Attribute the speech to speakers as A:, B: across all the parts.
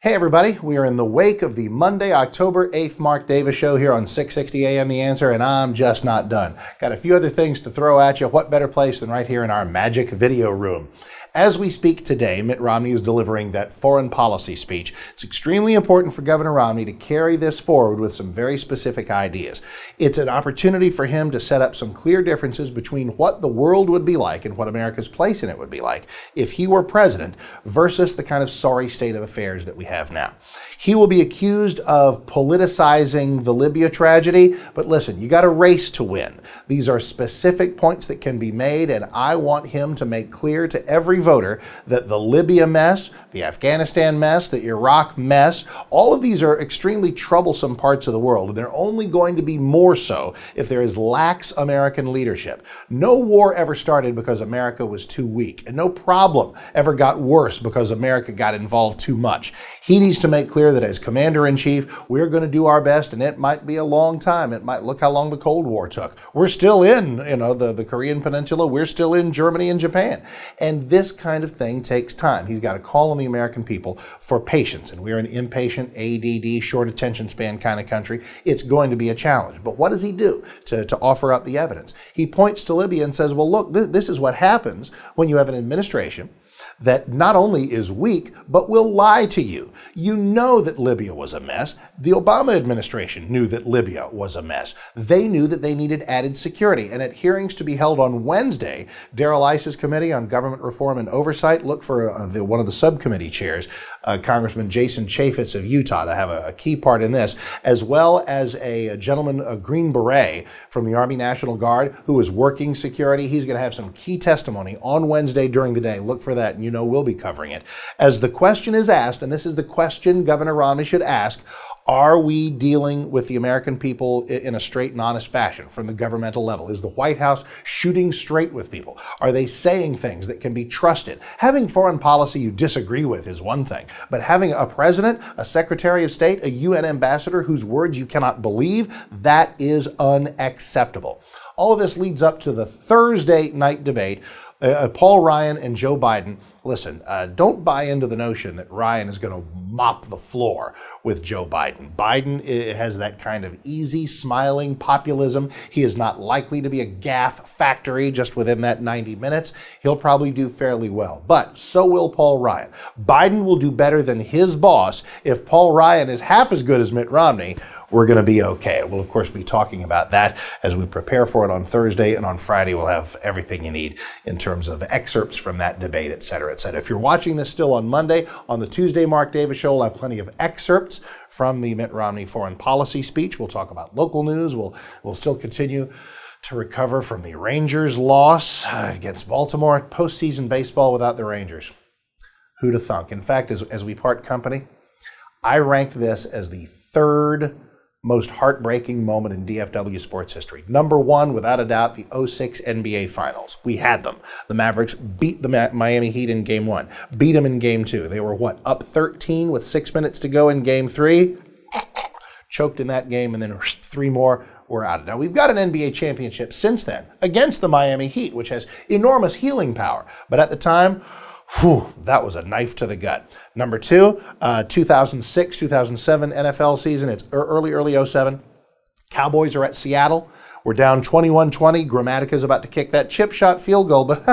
A: Hey everybody, we are in the wake of the Monday, October 8th Mark Davis show here on 660 AM The Answer, and I'm just not done. Got a few other things to throw at you. What better place than right here in our magic video room? As we speak today, Mitt Romney is delivering that foreign policy speech. It's extremely important for Governor Romney to carry this forward with some very specific ideas. It's an opportunity for him to set up some clear differences between what the world would be like and what America's place in it would be like if he were president versus the kind of sorry state of affairs that we have now. He will be accused of politicizing the Libya tragedy, but listen, you got a race to win. These are specific points that can be made, and I want him to make clear to every voter that the Libya mess, the Afghanistan mess, the Iraq mess, all of these are extremely troublesome parts of the world, and they're only going to be more so if there is lax American leadership. No war ever started because America was too weak, and no problem ever got worse because America got involved too much. He needs to make clear that as commander-in-chief, we're going to do our best, and it might be a long time. It might look how long the Cold War took. We're still in, the Korean Peninsula. We're still in Germany and Japan. And this kind of thing takes time. He's got to call on the American people for patience, and we're an impatient, ADD, short attention span kind of country. It's going to be a challenge. But what does he do to offer up the evidence? He points to Libya and says, well, look, this is what happens when you have an administration that not only is weak, but will lie to you. You know that Libya was a mess. The Obama administration knew that Libya was a mess. They knew that they needed added security. And at hearings to be held on Wednesday, Darrell Iss's Committee on Government Reform and Oversight, look for one of the subcommittee chairs, Congressman Jason Chaffetz of Utah, to have a key part in this, as well as a gentleman, a Green Beret from the Army National Guard, who is working security. He's going to have some key testimony on Wednesday during the day. Look for that, and you know we'll be covering it. As the question is asked, and this is the question Governor Romney should ask, are we dealing with the American people in a straight and honest fashion from the governmental level? Is the White House shooting straight with people? Are they saying things that can be trusted? Having foreign policy you disagree with is one thing, but having a president, a secretary of state, a UN ambassador whose words you cannot believe, that is unacceptable. All of this leads up to the Thursday night debate. Paul Ryan and Joe Biden. Listen, don't buy into the notion that Ryan is going to mop the floor with Joe Biden. Biden has that kind of easy, smiling populism. He is not likely to be a gaffe factory just within that 90 minutes. He'll probably do fairly well, but so will Paul Ryan. Biden will do better than his boss. If Paul Ryan is half as good as Mitt Romney, we're going to be okay. We'll, of course, be talking about that as we prepare for it on Thursday, and on Friday we'll have everything you need in terms of excerpts from that debate, et cetera, et cetera. If you're watching this still on Monday, on the Tuesday Mark Davis show, we'll have plenty of excerpts from the Mitt Romney foreign policy speech. We'll talk about local news. We'll still continue to recover from the Rangers' loss against Baltimore. Postseason baseball without the Rangers. Who'd have thunk? In fact, as we part company, I ranked this as the third most heartbreaking moment in DFW sports history. Number one, without a doubt, the 2006 NBA Finals. We had them. The Mavericks beat the Miami Heat in Game 1, beat them in Game 2. They were, up 13 with 6 minutes to go in Game 3? Choked in that game, and then 3 more were out. Now, we've got an NBA championship since then against the Miami Heat, which has enormous healing power. But at the time, that was a knife to the gut. Number two, 2006, 2007 NFL season. It's early 07. Cowboys are at Seattle. We're down 21-20. Grammatica's about to kick that chip shot field goal, but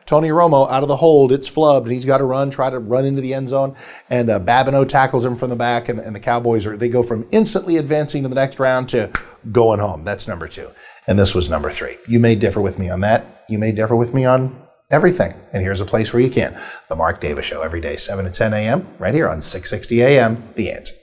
A: Tony Romo out of the hold. It's flubbed, and he's got to try to run into the end zone. And Babineau tackles him from the back, and the Cowboys they go from instantly advancing to the next round to going home. That's number 2. And this was number 3. You may differ with me on that. You may differ with me on everything. And here's a place where you can. The Mark Davis Show, every day, 7 to 10 a.m., right here on 660 a.m. The Answer.